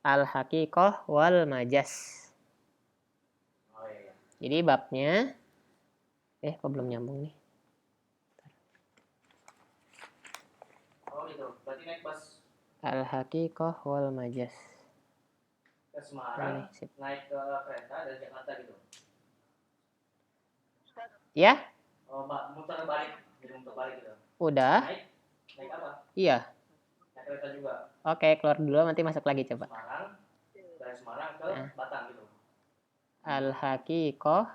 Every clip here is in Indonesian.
Al-haqiqah wal majas. Oh iya. Jadi babnya kok belum nyambung nih. Oh gitu. Berarti naik bus Al-haqiqah wal majas. ke Semarang, naik ke kereta dari Jakarta gitu. Ya? Oh, muter balik, jadi muter balik gitu. Udah. Naik apa? Iya. Naik kereta juga. Oke, keluar dulu nanti masuk lagi coba. Dari Semarang ke Batang gitu. Al-haqiqah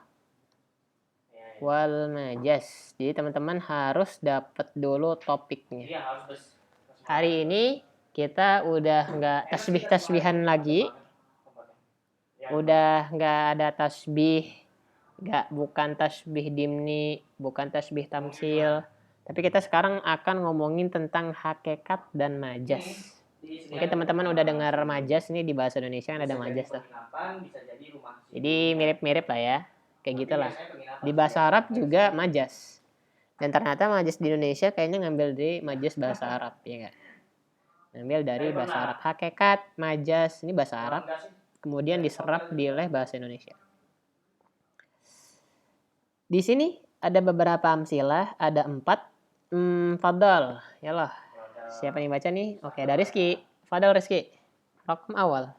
wal majas. Jadi teman-teman harus dapat dulu topiknya. Iya, harus hari ini kita udah nggak tasbih-tasbihan lagi. Udah nggak ada tasbih, bukan tasbih dimni, bukan tasbih tamsil. Tapi kita sekarang akan ngomongin tentang hakikat dan majas. Mungkin teman-teman udah dengar majas nih di bahasa Indonesia kan ada majas tuh. Jadi mirip-mirip lah ya, kayak gitulah. Di bahasa Arab juga majas. Dan ternyata majas di Indonesia kayaknya ngambil dari majas bahasa Arab, ya nggak? Ngambil dari bahasa Arab. Hakikat, majas, ini bahasa Arab. Kemudian diserap oleh bahasa Indonesia. Di sini ada beberapa amsilah, ada 4. Fadal, yalah. Siapa yang baca nih? Oke, ada Rizky. Fadal Rizky. Rakam awal.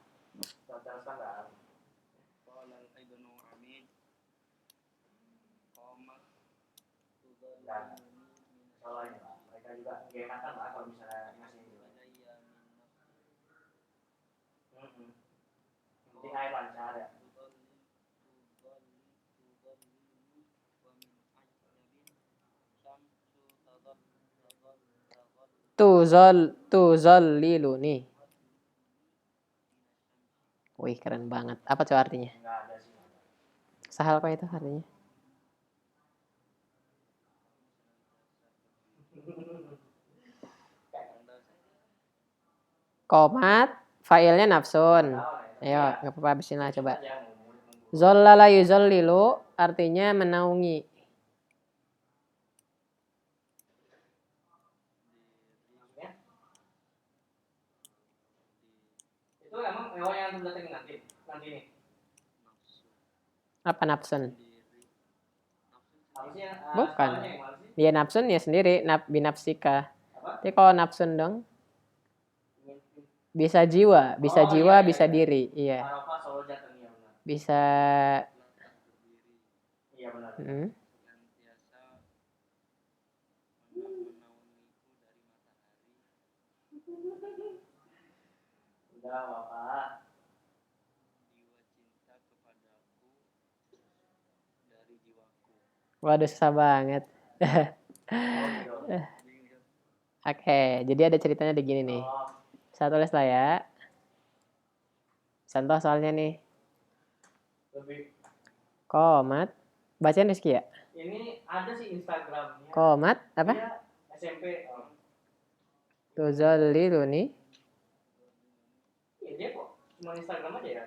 Tuzalliluni. Wih, keren banget. Apa tuh artinya? Sahal apa itu artinya? Komat, failnya nafsun. Ayo, nggak apa-apa, habisin lah coba. Zollala yuzollilu artinya menaungi. Itu emang yang datangin nanti nih. Apa nafsun? Bukan. Dia nafsun ya sendiri, binafsika. Tapi kalau nafsun dong, bisa jiwa, bisa bisa diri, iya. Bisa. Iya benar. Udah Bapak. Waduh, susah banget. Oke, jadi ada ceritanya begini nih. Saya tulis lah ya. Contoh soalnya nih. Komat. Bacain Rizky ya? Ini ada sih Instagramnya. Komat apa? Dia SMP. Tuzalliluni. Iya, dia kok cuma Instagram aja ya.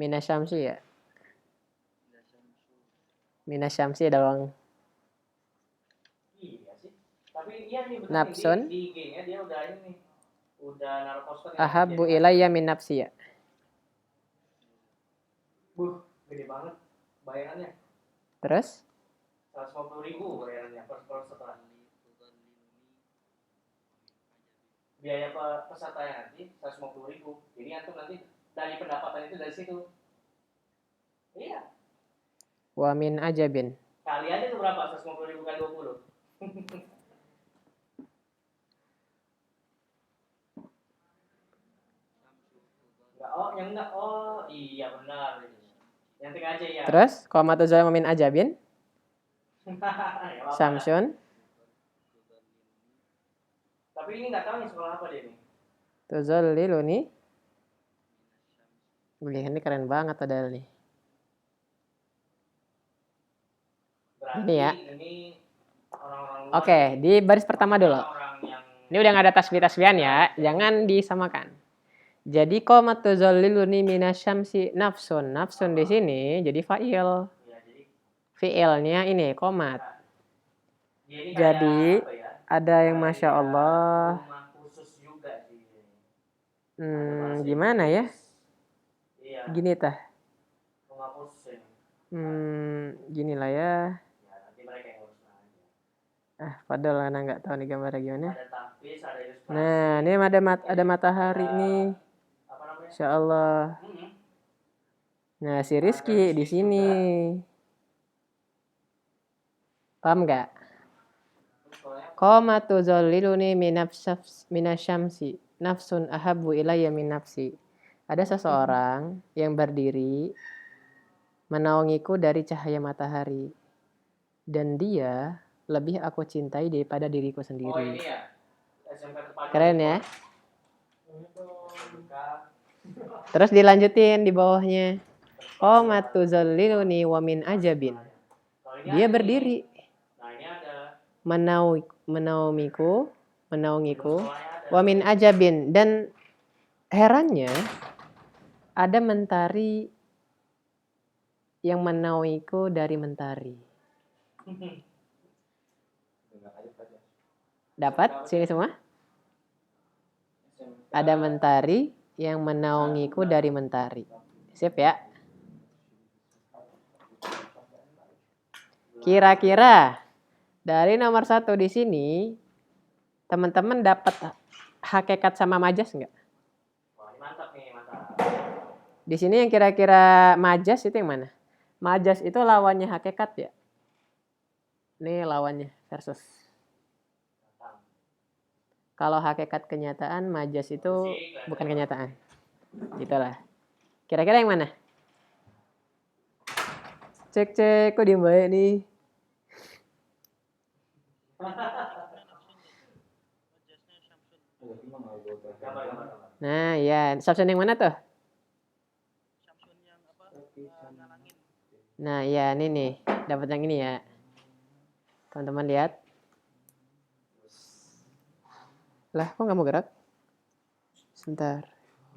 Minasyamsi ya? Minasyamsi doang. Iya sih. Tapi iya nih betul. Nafsun. Di IG-nya dia udah ini. Udah naruh poster. Ahabbu ilayya min nafsi ya. Gede banget bayarannya. Terus? 150.000 bayarannya per setelah. Biaya pesertanya nanti 150.000. Jadi antum nanti dari pendapatan itu dari situ. Iya. Wa min ajabin. Kali aja tuh berapa? 150.000 kali 20. Enggak. Oh, iya benar. Yang aja ya. Terus, qamatu zalama min ajabin. Samsun. Tapi ini enggak tahu nih sekolah apa dia nih. Tuzalliluni. Ini keren banget padahal nih. Berarti ini ya. Ini orang-orang luar. Oke, di baris pertama dulu. Ini udah nggak ada tasbih-tasbihan ya, jangan disamakan. Jadi qamatu zalliluni minasyamsi nafsun. Nafsun di sini jadi fa'il. Fi'ilnya ini qomat. Jadi ada yang Masya Allah. Gimana ya? Iya, Gini tah. menghapus ini. Gini lah ya. Ya, nanti mereka yang ngurus aja. Padahal Ana nggak tahu nih gambarnya gimana. Ada tapis, ada ilustrasi. Nah, ini ada matahari nih. Apa namanya? Insya Allah. Nah, si Rizky di sini. Paham nggak? Qomatu zalliluni minasyamsi nafsun ahabbu ilayya min nafsi. Ada seseorang yang berdiri menaungiku dari cahaya matahari. Dan dia lebih aku cintai daripada diriku sendiri. Oh, ini ya. SMK Terpadu. Keren ya? Terus dilanjutin di bawahnya. Qomatu zalliluni wa min ajabin. Dia berdiri menaungiku wa min ajabin, dan herannya ada mentari yang menaungiku dari mentari. Dapat sini semua? Ada mentari yang menaungiku dari mentari. Sip ya? Kira-kira dari nomor 1 di sini, teman-teman dapat hakikat sama majas nggak? Wah, ini mantap nih, mantap. Di sini yang kira-kira majas itu yang mana? Majas itu lawannya hakikat ya? Ini lawannya versus. Kalau hakikat kenyataan, majas itu bukan kenyataan. Gitulah. Kira-kira yang mana? Cek, kok diem baik nih? Nah, ya. Samsun yang mana tuh? Nah, ya ini nih. Dapat yang ini ya. Teman-teman lihat. Lah, kok nggak mau gerak? Sebentar.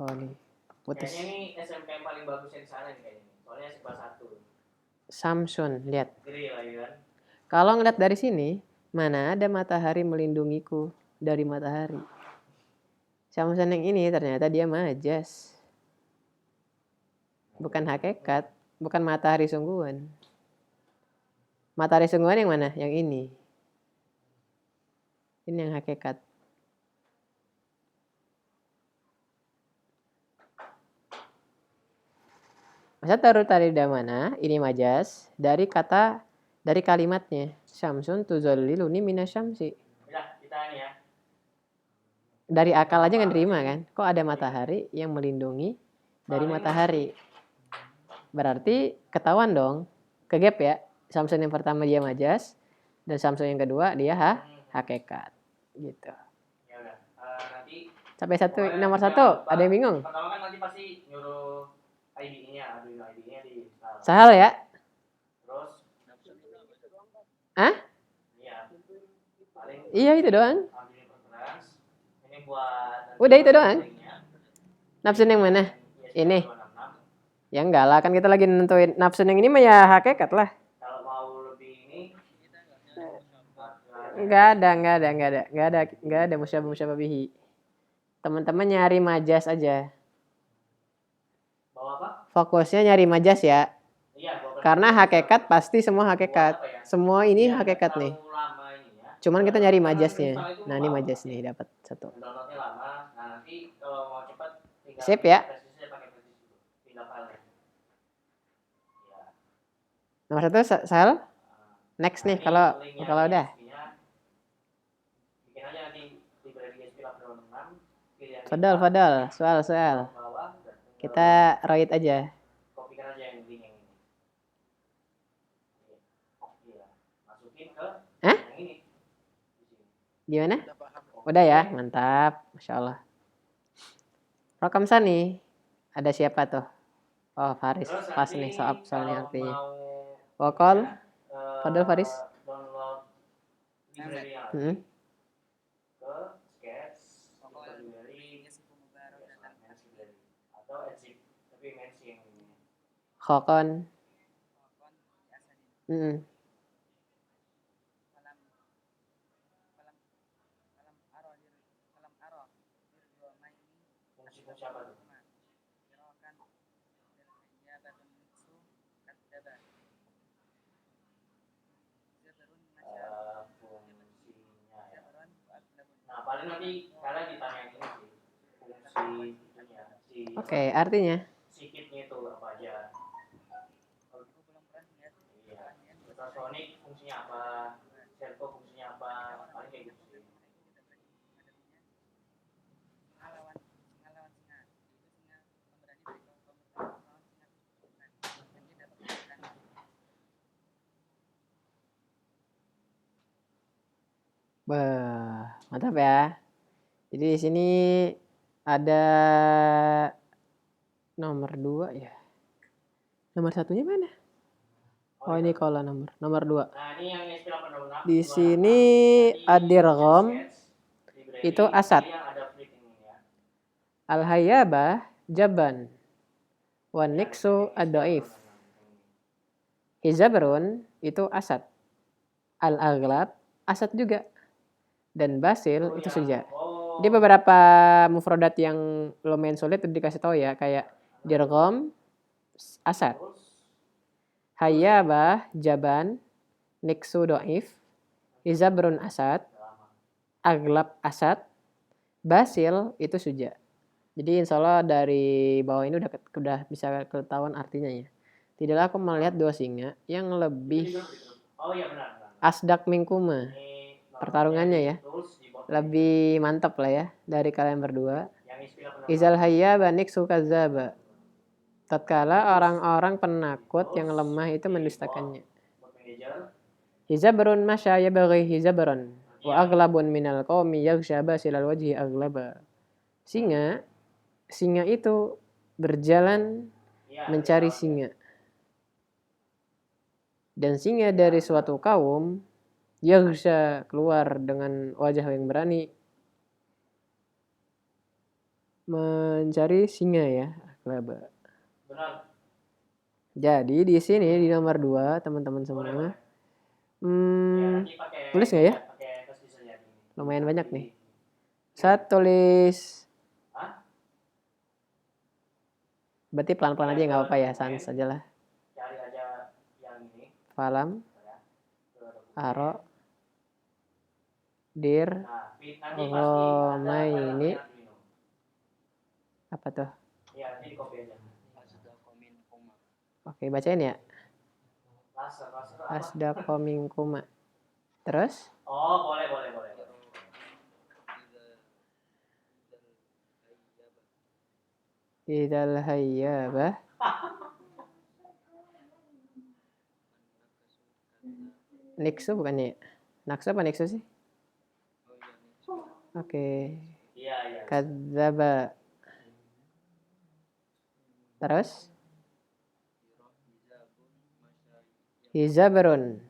Oh, nih. Putus. Kayaknya ini SMK yang paling bagus yang di sana nih kayaknya. Soalnya SMK 1. Samsun, lihat. Gede lagi kan. Kalau ngeliat dari sini, mana ada matahari melindungiku dari matahari. Samsun yang ini ternyata dia majas. Bukan hakikat, bukan matahari sungguhan. Matahari sungguhan yang mana? Yang ini. Ini yang hakikat. Masa taruh tadi dari mana? Ini majas dari kalimatnya. Syamsun tuzalliluni minasyamsi. Udah, kita ini ya. Dari akal aja nggak terima kan? Kok ada matahari yang melindungi dari matahari? Berarti ketahuan dong. Kegap ya. Samsun yang pertama dia majas. Dan Samsun yang kedua dia hakikat. Gitu. Ya udah. Nanti Sampai nomor 1. Ada yang bingung? Pertama kan nanti pasti nyuruh IDE-nya. Arduino IDE-nya di install. Sahal ya? Terus? Hah? Iya. Paling iya itu doang. ambil preference. Ini buat... Udah itu doang. Nafsun yang mana? Ini. Ya enggak lah, kan kita lagi nentuin nafsun yang ini mah ya hakikat lah. Kalau mau lebih ini enggak ada musyabah bihi. Teman-teman nyari majas aja. bawa apa? Fokusnya nyari majas ya. Iya, karena hakikat pasti semua hakikat. Semua ini hakikat nih. Cuman kita nyari majasnya. Nah, ini majas nih dapat 1. Downloadnya lama. Nah, nanti kalau mau cepat tinggal Sip ya. Nomor 1 Sahel. Next nih kalau udah. Bikin aja nanti library SP 86. Fadal. Soal. Kita write aja. Kopikan aja yang link yang ini. Iya. Masukin ke yang ini. Gimana? Udah ya, mantap. Masya Allah. Rokam Sani. Ada siapa tuh? Oh, Faris. Pas nih soalnya artinya. Wakol. Fadal Faris. Download library yang ke Sketch, library, atau Etsy. Tapi Etsy yang ini. Khokon. paling nanti kalian ditanya ini sih fungsi itunya Oke, artinya sikitnya itu apa aja. Iya. Ultrasonic fungsinya apa, servo fungsinya apa, paling kayak gitu sih. bah, mantap ya. Jadi di sini ada nomor 2 ya. Nomor satunya mana? Oh, ini kalau nomor 2. Nah, ini yang istilah penurunan. Di sini adirgham itu asad. Al-hayabah jaban. Wa niksu ad-dhaif. Hizabrun itu asad. Al-aghlab asad juga. Dan basil itu suja. Di beberapa mufradat yang lumayan sulit itu dikasih tahu ya, kayak dirgham asad. Hayabah jaban, niksu dhaif, hizabrun asad, aghlab asad, basil itu suja. Jadi insya Allah dari bawah ini udah bisa ketahuan artinya ya. Tidaklah aku melihat dua singa yang lebih asdak mingkuma. Pertarungannya ya. Lebih mantap lah ya dari kalian berdua. Izal hayya banik sukazaba. Tatkala orang-orang penakut yang lemah itu mendustakannya. Hizabrun masya yabaghi hizabran. Wa aghlabun minal qawmi yaghshaba silal wajhi aghlaba. Singa itu berjalan mencari singa. Dan singa dari suatu kaum yaghsha keluar dengan wajah yang berani mencari singa ya, aghlaba. Jadi di sini di nomor 2 teman-teman semua. Tulis nggak ya? Lumayan banyak nih. Saya tulis. Berarti pelan-pelan aja nggak apa-apa ya, sans aja lah. Falam, aro, dir, ini apa tuh? Oke, bacain ya. Asdaqo minkuma. Terus? Oh, boleh. Idzal hayyabah. Niksu bukannya ya? Naksu apa niksu sih? Oke. Iya. Kadzaba. Terus? Hizabrun.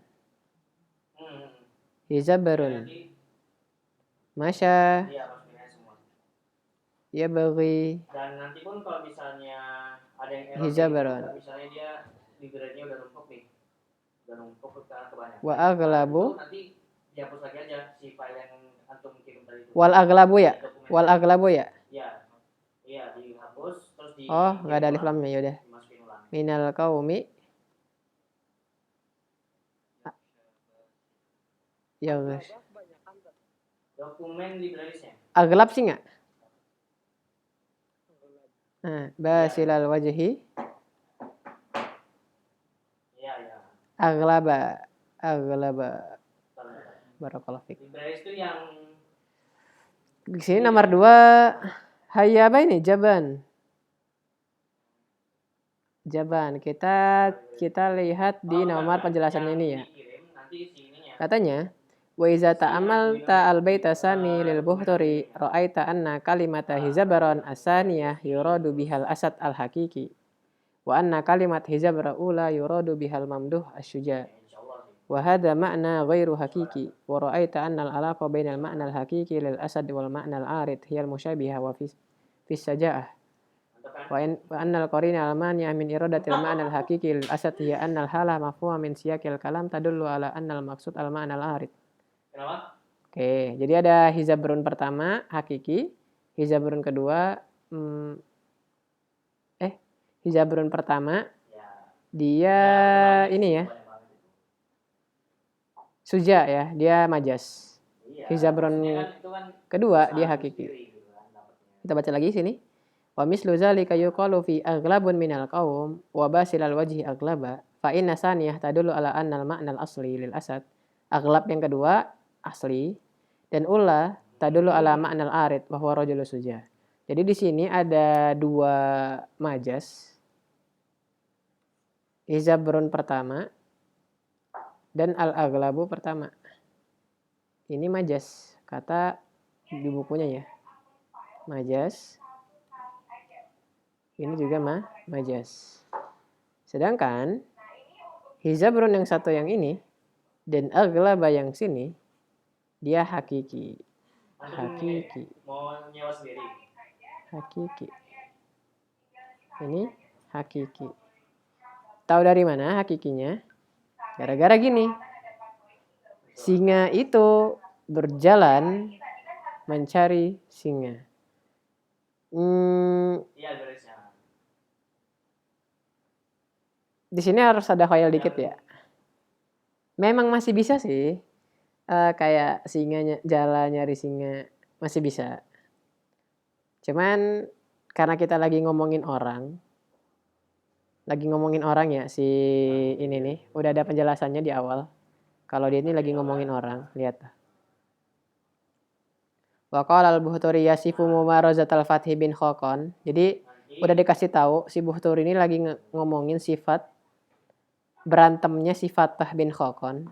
Masya. Ya bagi. Dan nanti pun kalau misalnya ada yang error, Hizabrun. Misalnya dia di grade-nya udah numpuk nih. Udah numpuk kebanyakan. Wa aghlabu. Nanti dihapus lagi aja si file yang antum kirim tadi itu. Wal aghlabu ya? Wal aghlabu ya? Iya, dihapus terus di. Oh, enggak ada alif lamnya, yaudah. Minal qaumi. Ya guys. Dokumen librarisnya. Aghlab sih enggak? Nah, basilal wajhi. Iya. Aghlaba. Barakallahu fiik. Libraris itu yang di sini nomor 2 hayyaba ini jaban. Kita lihat di nomor penjelasan ini ya. Katanya wa iza ta'amalta al-baita sani lil buhturi ra'aita anna kalimata hizabran asaniyah yuradu bihal asad al-haqiqi wa anna kalimat hizabra ula yuradu bihal mamduh asy-syuja wa hadha ma'na ghairu haqiqi wa ra'aita anna al-alaqa bainal ma'na al-haqiqi lil asad wal ma'na al-arid hiya al-musyabiha wa fi saja'ah wa anna al-qarina al-mani'a min iradatil ma'na al-haqiqi lil asad hiya anna al-hala mafhuma min siyaqil kalam tadullu ala anna al-maqsud al-ma'na al-arid. Kenapa? Oke, jadi ada hizabrun pertama hakiki, hizabrun kedua hizabrun pertama dia ini ya. Suja ya, dia majas. Iya. Hizabron Itu kan kedua dia usaha hakiki. sendiri gitu kan dapatnya. Kita baca lagi sini. Wa mislu zalika yuqalu fi aghlabun minal qaum wa basilal wajhi aghlaba fa inna saniyah tadullu ala annal ma'nal asli lil asad. Aghlab yang kedua asli dan ula tadullu ala ma'nal arid wa huwa rajulu suja. Jadi di sini ada dua majas. Hizabrun pertama dan al-aghlabu pertama. Ini majas, kata di bukunya ya. Majas. Ini juga majas. Sedangkan hizabrun yang satu yang ini dan aghlaba yang sini dia hakiki. Hakiki. Mau nyewa sendiri. Hakiki. Ini hakiki. Tahu dari mana hakikinya? Gara-gara gini. Singa itu berjalan mencari singa. Iya garisnya. Di sini harus ada khayal dikit ya. Memang masih bisa sih. Kayak singanya jalan nyari singa masih bisa. Cuman karena kita lagi ngomongin orang ya si ini nih udah ada penjelasannya di awal. Kalau dia ini lagi ngomongin orang, lihat. Wa qala al-Buhturi yasifu mumarazatal Fathi bin Khaqan. Jadi udah dikasih tahu si Buhturi ini lagi ngomongin sifat berantemnya si Fathah bin Khaqan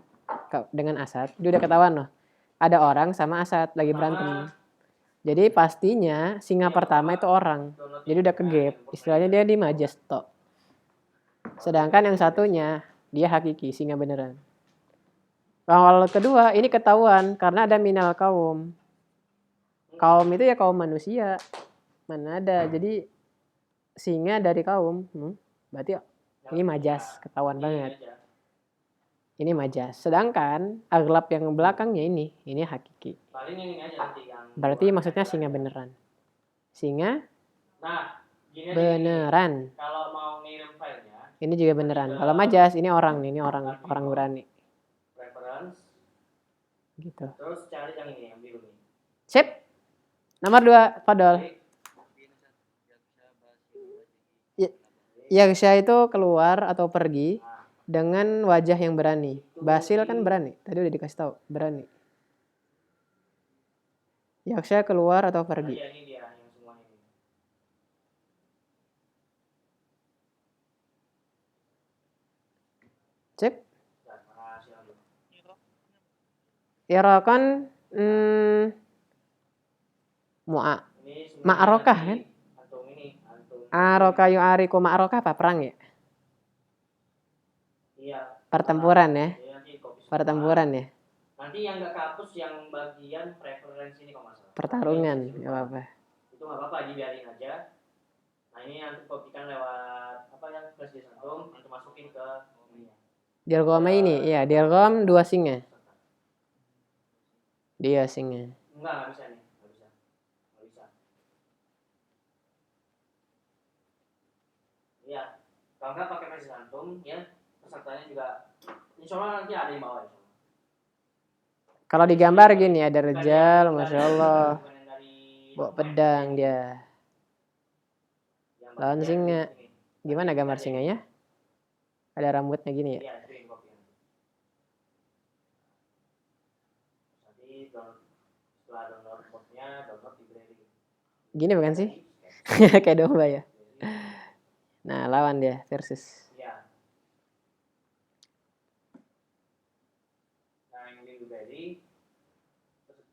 dengan Asad. Dia udah ketahuan loh. Ada orang sama Asad lagi berantem. Jadi pastinya singa pertama itu orang. Jadi udah kegap. Istilahnya dia di majas tok. Sedangkan yang satunya dia hakiki, singa beneran. Kalau kedua ini ketahuan karena ada minal kaum. Kaum itu ya kaum manusia. Mana ada. Jadi singa dari kaum. Berarti ini majas, ketahuan banget. Ini majas. Sedangkan aghlab yang belakangnya ini hakiki. Berarti maksudnya singa beneran. Singa beneran. Kalau mau ngirim filenya, ini juga beneran. Kalau majas ini orang nih, ini orang berani. Reference. Gitu. Terus cari yang ini yang biru nih. Sip. Nomor 2, Fadol. Yaghsha itu keluar atau pergi dengan wajah yang berani. Basil kan berani. Tadi udah dikasih tahu, berani. Yaghsha keluar atau pergi. Ini dia yang semua ini. Sip. Irakan ma'arokah kan? Aroka yu'ariku ma'arokah apa? Perang ya? Iya. Pertempuran ya? Pertempuran ya? Nanti yang nggak kehapus yang bagian preferensi ini kalau masalah. Pertarungan, nggak apa-apa. Itu nggak apa-apa, dibiarin aja. Nah ini nanti kopikan lewat apa yang flash disk antum, nanti masukin ke ini. Dialgom ini, iya dialgom 2 singa. Dia singa. Nggak bisa nih, nggak bisa. Iya, kalau nggak pakai flash disk antum, ya pesertanya juga, insya Allah nanti ada yang bawa. Kalau digambar gini ada rejal, masya Allah, bawa pedang dia. Lawan singa. Gimana gambar singanya? Ada rambutnya gini ya? Gini bukan sih? Kayak domba ya. Nah lawan dia versus.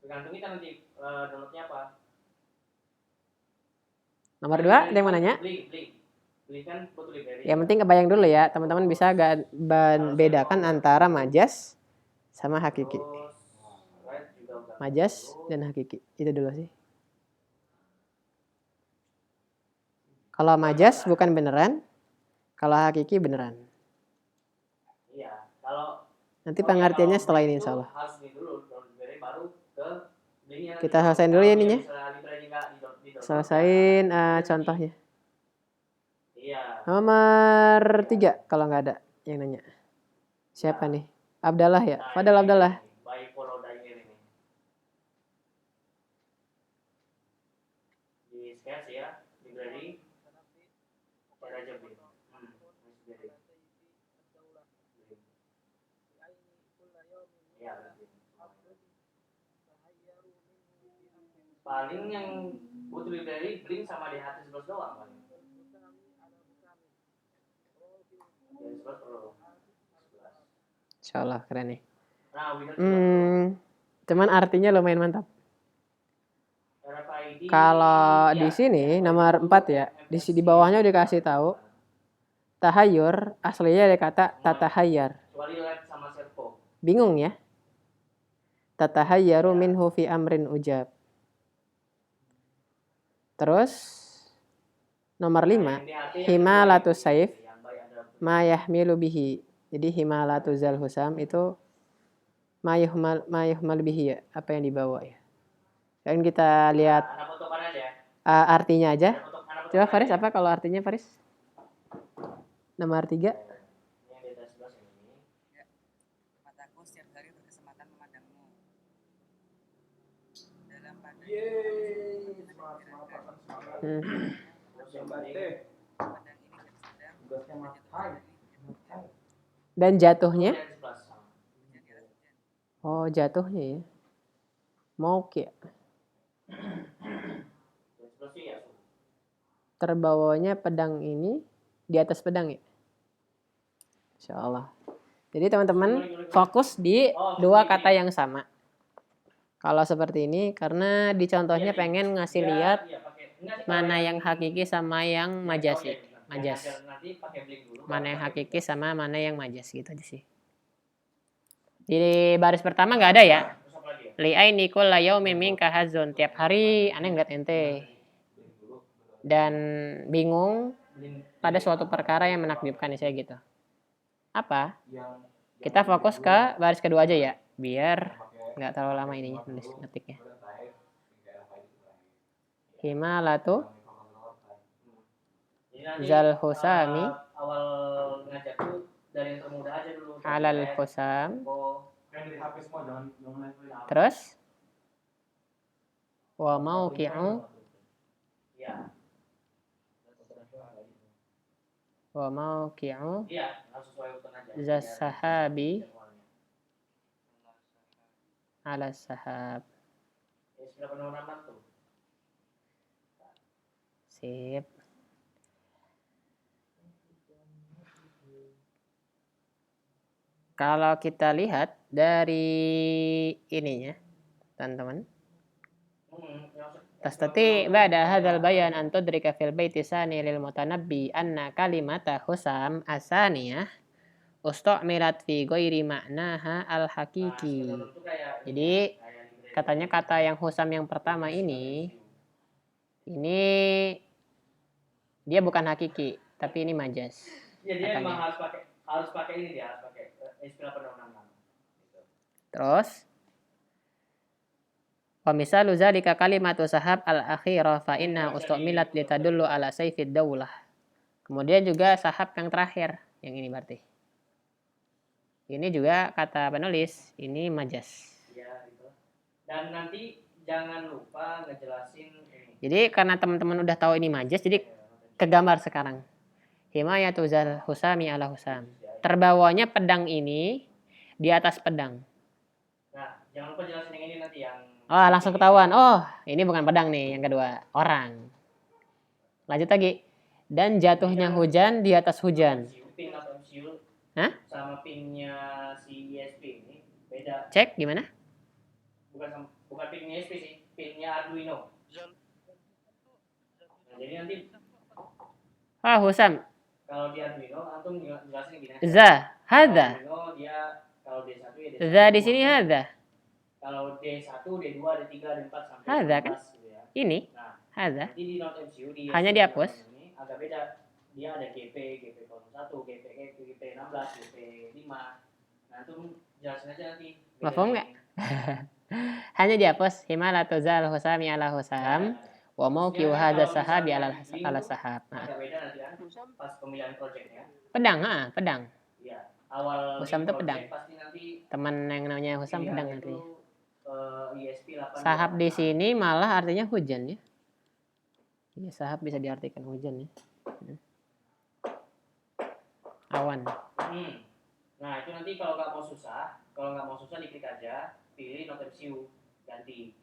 Tergantung kita nanti downloadnya apa. Nomor 2, ada yang mau nanya? Beli kan butuh library. Yang penting kebayang dulu ya, teman-teman bisa bedakan antara majas sama hakiki. Majas dan hakiki, itu dulu sih. Kalau majas bukan beneran, kalau hakiki beneran. Iya, kalau nanti pengertiannya setelah ini insya Allah. Kita selesaiin dulu ya ininya. Selesaiin contohnya. Nomor 3 kalau nggak ada yang nanya. Siapa nih? Abdallah ya? Fadal Abdallah. Paling yang butuh library Blink sama DHT11 doang paling. DHT11 perlu 11. Insyaallah keren nih. Nah, winner juga perlu. Cuman artinya lumayan mantap. RFID, Kalau iya, di sini RFID nomor 4 ya, di bawahnya udah dikasih tahu tahayur, aslinya ada kata tatahayar. Kecuali lab sama servo. Bingung ya? Tatahayyaru minhu fi amrin ujab. Terus nomor 5, himalatu saif ma yahmilu bihi. Jadi himalatu zal husam itu ma yuhmal bihi ya, apa yang dibawa ya. Kan kita lihat artinya aja. Coba Faris, apa kalau artinya Faris? Nomor 3. Mataku setiap hari berkesempatan memandangmu. Dalam pandang Dan jatuhnya? Oh, jatuhnya ya. Mauqi'. Terbawanya pedang ini di atas pedang ya. Insyaallah. Jadi teman-teman fokus di dua kata yang sama. Kalau seperti ini karena di contohnya pengen ngasih lihat mana yang hakiki sama yang majas. Mana yang hakiki sama mana yang majas gitu aja sih. Di baris pertama nggak ada ya. Li'aini kulla yaumin minka hazun. Tiap hari aneh ngeliat ente. Dan bingung pada suatu perkara yang menakjubkan saya gitu. Apa? Kita fokus ke baris kedua aja ya, biar nggak terlalu lama ininya nulis ngetiknya. Himalatu zal husami awal ngajak tuh dari yang termuda aja dulu. Alal husam. Terus wa mauqi'u wa mauqi'u zas sahabi ala sahab. Sip. Kalau kita lihat dari ininya, teman-teman. Tastati ba'da hadzal bayan an tudrika fil baiti sani lil mutanabbi anna kalimata husam asaniyah ustu'milat fi ghairi ma'naha al-haqiqi. Jadi katanya kata yang husam yang pertama ini dia bukan hakiki, tapi ini majas. Ya dia memang harus pakai ini, dia harus pakai istilah penenang. Terus wa misalu zalika kalimatu sahab al-akhirah fa inna ustu'milat litadullu ala sayfid daulah. Kemudian juga sahab yang terakhir, yang ini berarti. Ini juga kata penulis, ini majas. Ya, gitu. Dan nanti jangan lupa ngejelasin ini. Jadi karena teman-teman udah tahu ini majas, jadi kegambar sekarang. Himayatu zal husami ala husam. Terbawanya pedang ini di atas pedang. Nah, jangan lupa jelasin yang ini nanti yang Oh, langsung ketahuan. Oh, ini bukan pedang nih, yang kedua, orang. Lanjut lagi. Dan jatuhnya hujan di atas hujan. Pin atau MCU. Hah? Sama pinnya si ESP ini beda. Cek gimana? Bukan pinnya ESP sih, pinnya Arduino. Nah, jadi nanti Husam. kalau di Arduino antum jelasin gini. Za, hadza. Arduino dia kalau D1 ya D1. Za di sini hadza. Kalau D1, D2, D3, D4 sampai Hadza kan? gitu ya. Ini. Nah, Hadza. nanti di Note MCU di Hanya dihapus. Ini agak beda. Dia ada GP, GP01, GP16, GP5. Nah, itu jelasin aja nanti. Mafhum enggak? Hanya dihapus himalatu zal husami ala husam wa mauqi'u hadza sahabi ala sahab. Nah. Agak beda nanti kan pas pemilihan projectnya. Pedang, pedang. Iya, awal Husam itu pedang. pasti nanti teman yang namanya Husam pedang nanti. ESP 8. Sahab di sini malah artinya hujan ya. Iya, sahab bisa diartikan hujan ya. Awan. Nah, itu nanti kalau nggak mau susah diklik aja, pilih Note MCU, ganti.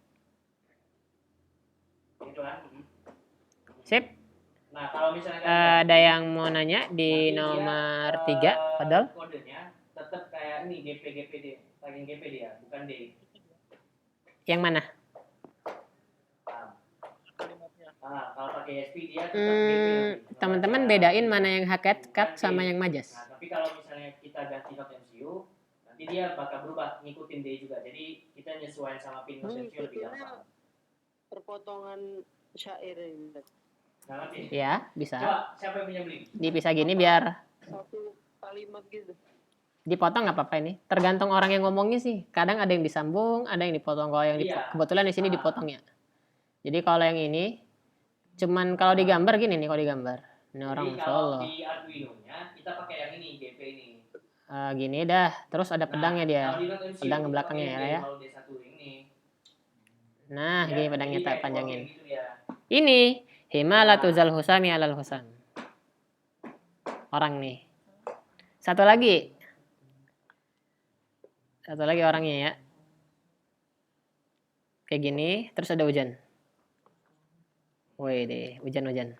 Gitu kan. Sip. Nah, kalau misalnya Ada yang mau nanya di nanti nomor dia, 3, Fadol? kodenya tetap kayak ini GPD, tagging GP dia, bukan D. Yang mana? Kalau pakai SP dia tetap GP nanti. Teman-teman bedain mana yang hakikat sama yang majas. Nah, tapi kalau misalnya kita ganti not MCU, nanti dia bakal berubah ngikutin D juga. Jadi kita nyesuaiin sama pin not MCU lebih gampang. Perpotongan syair ini. Nah, nanti. Ya, bisa. Coba siapa yang punya beli? Dipisah gini biar Satu kalimat gitu. dipotong nggak apa-apa ini. Tergantung orang yang ngomongnya sih. Kadang ada yang disambung, ada yang dipotong. Kalau yang kebetulan di sini dipotong ya. Jadi kalau yang ini cuman kalau digambar gini nih, kalau digambar. Ini orang Jadi Masya kalau Allah. di Arduino-nya kita pakai yang ini, GP ini. Gini dah, terus ada pedangnya dia. Kalau di not MCU, Pedang kita belakangnya pakai ya. Kalau D1 ini. Nah, gini pedangnya jadi tak kayak panjangin. gitu dia. Ini Himalatuzal Husami alal Husam. Orang nih. Satu lagi orangnya ya. Kayak gini, terus ada hujan. Woi deh, hujan-hujan.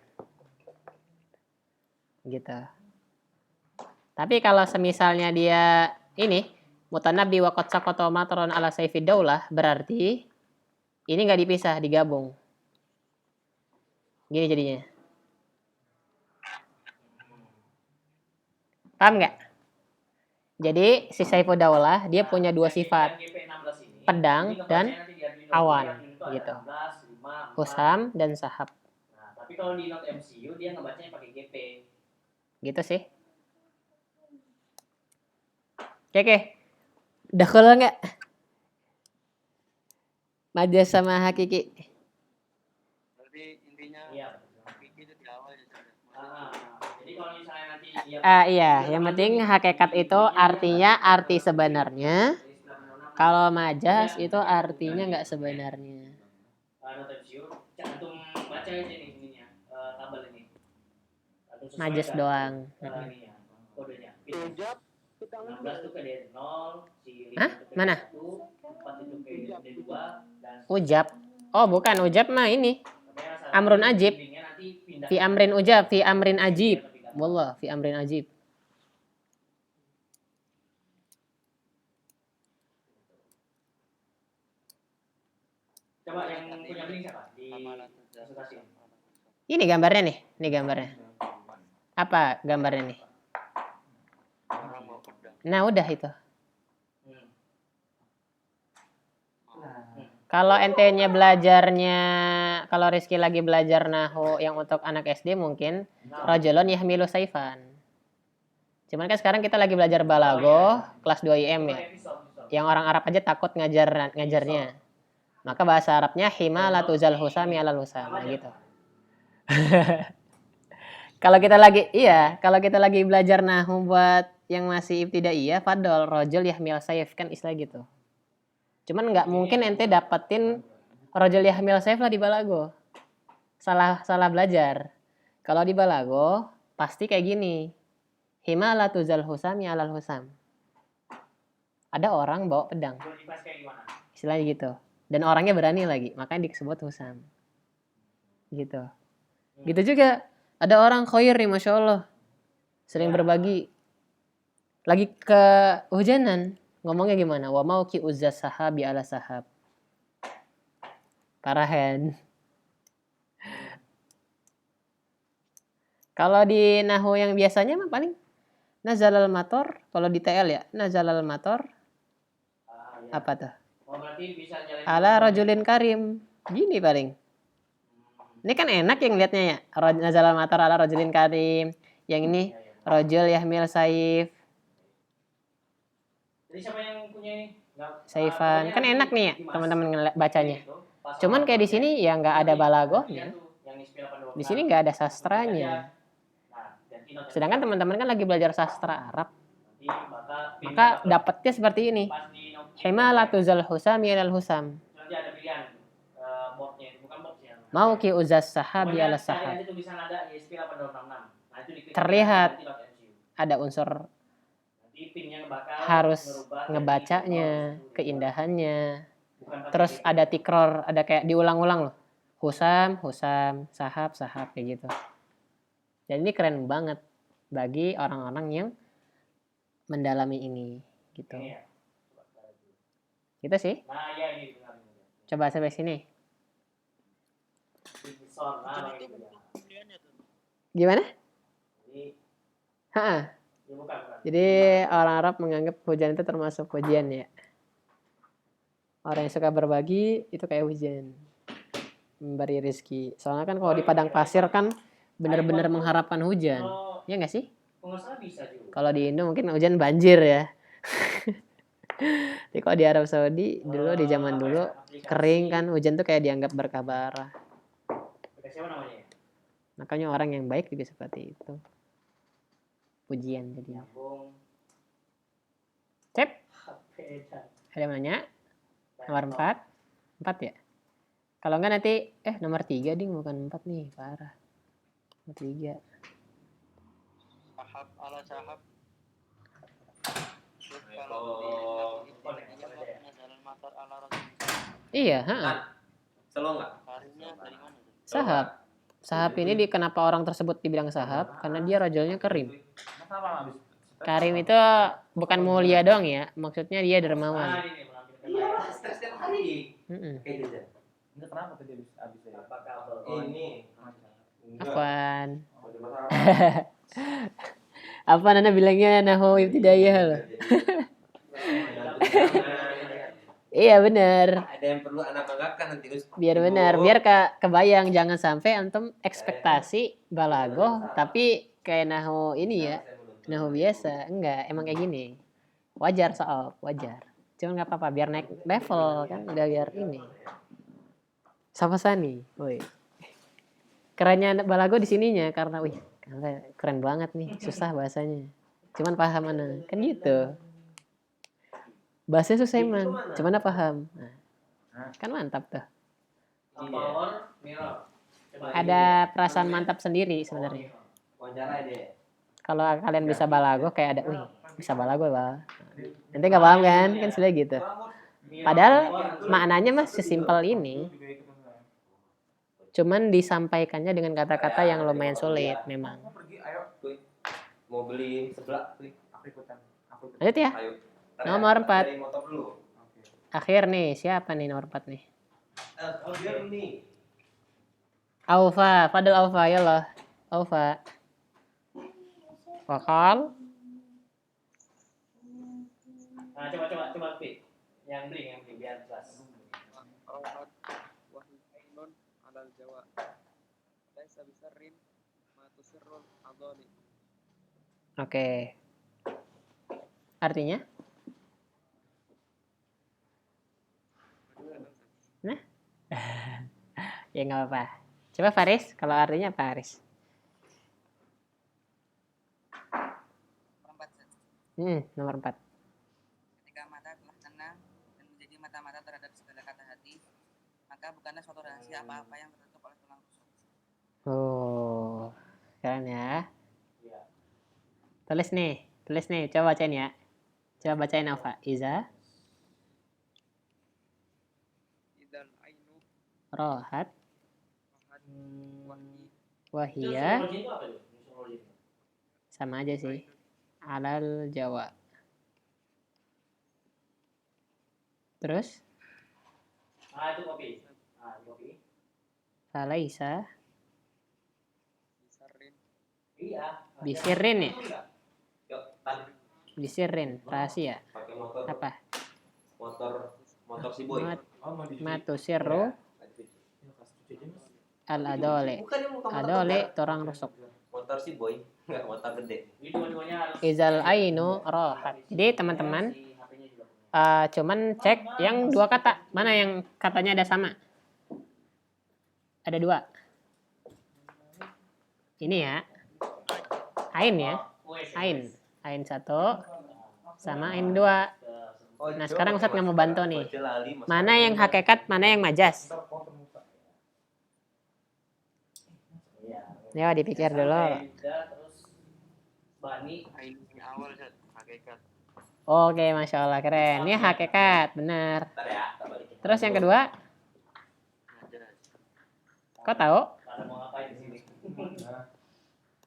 Gitu. Tapi kalau semisalnya dia ini mutanabbi wa qad saqata matron ala sayfid daulah, berarti ini nggak dipisah, digabung. Gini jadinya. Paham nggak? Jadi si Saifud Daulah dia punya dua sifat, pedang dan awan gitu. Husam dan sahab. Nah, tapi kalau di not MCU dia ngebacanya pakai GP. Gitu sih. Oke. Udah kalau nggak? Majas sama hakiki. Berarti intinya Iya. hakiki itu di awal ya. Jadi kalau misalnya nanti Iya, yang penting hakikat itu artinya arti sebenarnya. Kalau majas itu artinya nggak sebenarnya. not MCU, cantum baca aja nih ininya, tabel ini. Majas doang. Ininya, kodenya. Ujab kita 16 tuh ke D0, si 5 Hah? itu ke Mana? D1, 4 itu ke D2 dan Ujab. Oh, bukan ujab mah ini. Amrun ajib. Fi amrin ujab, fi amrin ajib. Wallah, fi amrin ajib. Coba yang punya link siapa? Di presentasi. Ini gambarnya nih, Apa gambarnya nih? orang bawa pedang. Nah, udah itu. Kalau ente-nya belajarnya, kalau Rizky lagi belajar nahu yang untuk anak SD mungkin rajulun yahmilu saifan. Cuman kan sekarang kita lagi belajar balago kelas 2 IM ya. Yang orang Arab aja takut ngajarnya. Maka bahasa Arabnya himalatuzal husami alal husam gitu. Kalau kita lagi belajar nahu buat yang masih ibtidaiyah, fadol rajul yahmil saif kan istilah gitu. Cuman nggak mungkin ente dapetin rajul yahmil saif lah di balago. Salah belajar. Kalau di balago pasti kayak gini. Himalatuzal husami alal husam. Ada orang bawa pedang. Istilahnya gitu. Dan orangnya berani lagi, makanya disebut husam. Gitu. Gitu juga. Ada orang khoir nih, Masya Allah. Sering berbagi. Lagi kehujanan. Ngomongnya gimana? Wa mau ki uzzas sahabi ala sahab. Parahan. Kalau di nahu yang biasanya mah paling nazalal mator. Kalau di TL ya, nazalal mator. Apa tuh? Ala rajulin karim. Gini paling. Ini kan enak yang liatnya ya. Nazalal matar ala rajulin karim. Yang ini rajul yahmil saif. Jadi siapa yang punya ini? Saifan. Kan enak nih ya teman-teman bacanya. Cuman kayak di sini ya nggak ada balagohnya. Di sini nggak ada sastranya. Sedangkan teman-teman kan lagi belajar sastra Arab. Maka dapatnya seperti ini. Himalatuzal husami alal husam. Nanti ada pilihan boxnya, bukan boxnya. Mau ki uzas sahabi ala sahab. Terlihat ada unsur harus ngebacanya, keindahannya. Terus ada tikror, ada kayak diulang-ulang loh. Husam, husam, sahab, sahab kayak gitu. Dan ini keren banget bagi orang-orang yang mendalami ini gitu. Ini ya. Gitu sih. Nah, ya ini benar. Coba sampai sini. Bison, nah Itu itu ya. pilihannya tuh. Gimana? Jadi, Ha. ya bukan. Jadi orang Arab menganggap hujan itu termasuk hujan ya. Orang yang suka berbagi itu kayak hujan. Memberi rezeki. Soalnya kan kalau di padang pasir kan benar-benar mengharapkan hujan. Kalau Ya nggak sih? nggak salah bisa juga. Kalau di Indo mungkin hujan banjir ya. Tapi kalau di Arab Saudi dulu di zaman dulu kering kan, hujan tuh kayak dianggap berkah bara. Aplikasi apa namanya? Makanya orang yang baik juga seperti itu. Pujian jadinya. Nyambung. Cep, Beda. ada yang nanya? Nomor 4? 4 ya? Kalau enggak nanti, nomor 3 ding, bukan 4 nih, parah. Nomor 3. Sahab ala sahab. Jalan matar ala rasul. Iya, Selo nggak? Karirnya dari mana? Sahab. Sahab ini kenapa orang tersebut dibilang sahab? Karena dia rajulnya karim. Karim itu bukan mulia dong ya, maksudnya dia Nah, dermawan. ini mengambil Iya, setiap hari. Mm-mm. Kayak jajan. Enggak, kenapa tadi habis ya? apa kabel? Ini. Apaan? Ada masalah. Apa Nana bilangnya nahu ibtidayah loh. Iya benar. Ada yang perlu anak anggapkan nanti Gus. Biar benar, biar kebayang jangan sampai antum ekspektasi balagoh tapi kayak nahu ini ya, nahu biasa. Enggak, emang kayak gini. Wajar soal, wajar. Cuman nggak apa-apa biar naik level kan udah biar ini. Sama Sani, woi. Kerennya balago di sininya karena wih, keren banget nih, susah bahasanya. Cuman paham mana? Kan gitu. Bahasanya susah emang, cuman paham. Nah, kan mantap tuh. Power mirror. Coba Ada perasaan mantap sendiri sebenarnya. Wawancara deh. Kalau kalian bisa balago kayak ada, wih, bisa balago lah. Nanti nggak paham kan? Kan sudah gitu. Padahal maknanya mah sesimpel ini. Cuman disampaikannya dengan kata-kata yang lumayan sulit memang. Pergi, ayo. Mau beli sebelah, Aku ikutan. Lanjut ya. Ayo. Nomor 4. Dari motor dulu. Akhir nih, siapa nih nomor 4 nih? Oh, dia nih. Aufa, Fadil Aufa ya loh. Aufa. Wakal. Nah, coba Pi. Yang bring biar jelas. Auhat wahinun alal jawa. Laisa bisarrin ma tusirrul adali. Oke. Artinya? Nah. Ya nggak apa-apa. Coba Faris, kalau artinya apa Faris? Perempat Zat. Nomor 4. Ketika mata telah tenang dan menjadi mata-mata terhadap segala kata hati, maka bukanlah suatu rahasia apa-apa yang tertutup oleh tulang rusuk. Oh, keren ya. Iya. Tulis nih, coba bacain ya. Coba bacain Alfa. Iza, Idzal ainu rohat, wahat wahi wahia, Numerologi itu apa itu? Numerologi. sama aja sih. Alal Jawa. Terus, Ah, itu kopi. Kopi. Falaisa, bisarrin Iya. bisirin ya? Yuk, tan. Bisirin, rahasia. Pakai motor. Apa? Motor si boy. Matusiru al-adole. Bukan yang motor Adole, torang rusuk. Motor si boy, enggak motor gede. Jadi dua-duanya harus. Izal ainu rohat. Jadi teman-teman, Si HP-nya juga punya. cuman cek yang dua kata. Mana yang katanya ada sama? Ada 2. Ini ya. Ain ya. Ain. Ain 1 sama Ain 2. Nah, sekarang Ustadz nggak mau bantu nih. Mana yang hakikat, mana yang majas? Iya. Ya, dipikir dulu. Terus Bani. Ain awal Zat. Hakikat. Oke, Masya Allah, keren. Ini hakikat, benar. Bentar ya, tak balikin. Terus yang kedua, Kau tahu? Pada mau ngapain di sini?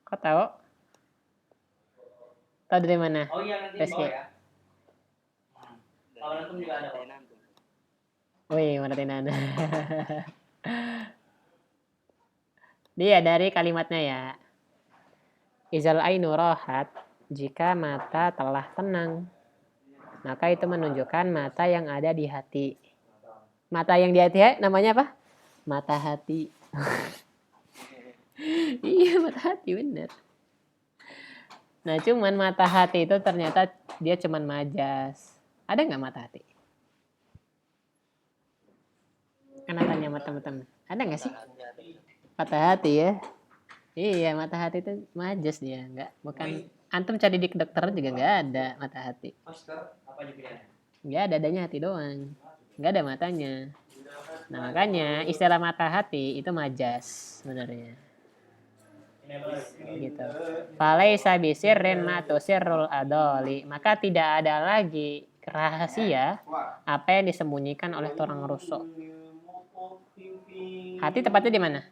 Kau tahu? Tahu dari mana? Oh iya nanti Tes bawa ya? ya. Kalau antum juga ada kok. Wih, Martina. Dia dari kalimatnya ya. Izal ainu rohat, jika mata telah tenang, maka itu menunjukkan mata yang ada di hati. Mata yang di hati namanya apa? Mata hati. Iya, mata hati bener. Nah, cuman mata hati itu ternyata dia cuman majas. Ada nggak mata hati? Karena tanya sama teman-teman. Ada nggak sih? Mata hati ya? Iya, mata hati itu majas dia, bukan. Antum cari di kedokteran juga nggak ada mata hati. Masker. Apa aja pilihannya? Nggak ada, adanya hati doang. Nggak ada matanya. Nah, makanya istilah mata hati itu majas sebenarnya. Gitu. Falaisa bisirrin ma tusirrul adoli. Maka tidak ada lagi rahasia apa yang disembunyikan oleh orang rusuk. Hati tepatnya di mana?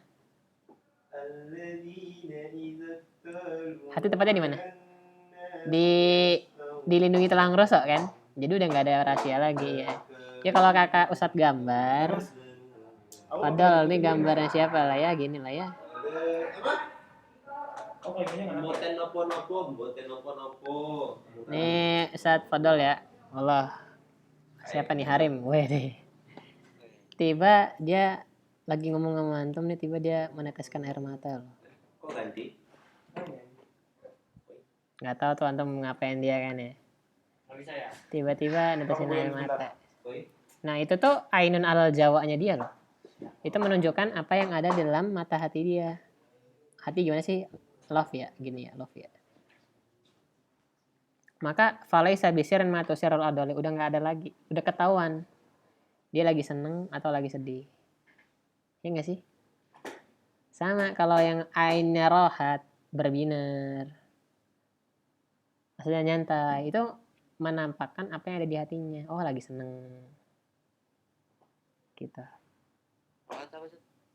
Hati tepatnya di mana? Dilindungi tulang rusuk kan? Jadi udah nggak ada rahasia lagi ya. Ya kalau kakak Ustadz gambar, padahal ini gambarnya siapa lah ya, gini lah ya. Mboten nopo-nopo. Ini Ustadz Fadol ya. Allah. Siapa nih Harim? Weh. Tiba dia lagi ngomong sama antum nih, tiba dia meneteskan air mata loh. Kok ganti? Nggak tahu tuh antum ngapain dia kan ya. Nggak bisa ya? Tiba-tiba netesin air mata. Oi. Nah itu tuh ainun alal jawanya dia loh. Itu menunjukkan apa yang ada di dalam mata hati dia. Hati gimana sih? Love ya, gini ya, love ya. Maka falaisa bisirin ma tusirrul adoli, udah nggak ada lagi, udah ketahuan dia lagi seneng atau lagi sedih. Ya nggak sih? Sama kalau yang ainnya rohat, berbinar, maksudnya nyantai, itu menampakkan apa yang ada di hatinya. Oh lagi seneng gitu.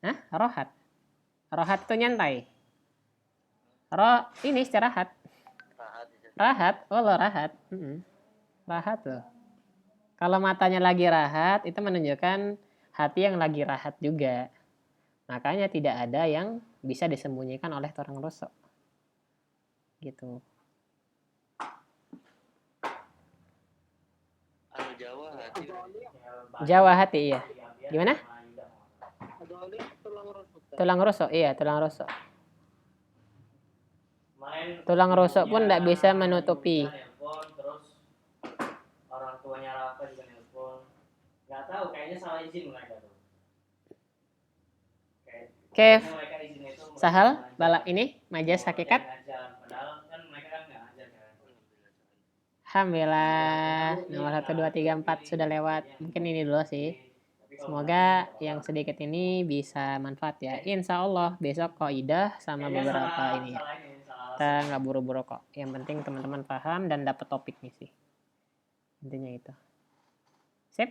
Hah? Rohat. Rohat itu nyantai. Ini istirahat. Rahat. Oh lo rahat. Rahat loh. Kalau matanya lagi rahat, itu menunjukkan hati yang lagi rahat juga. Makanya tidak ada yang bisa disembunyikan oleh orang rusuk. Gitu. Jawa hati, iya. Gimana? Tulang rusuk, iya, tulang rusuk. Tulang rusuk pun tidak bisa menutupi. Terus orang tuanya Rafa juga nelpon. Nggak tahu, kayaknya salah izin mereka tuh. Kev, Mereka izin itu Sahal, balak ini, majas hakikat. Padahal kan mereka kan nggak ngajar kan. Alhamdulillah, nomor 1, 2, 3, 4 sudah lewat. Mungkin ini dulu sih. Semoga yang sedikit ini bisa manfaat ya. Insya Allah besok qaidah sama beberapa ini ya. Kita nggak buru-buru kok. Yang penting teman-teman paham dan dapat topiknya sih. Intinya itu. Sip.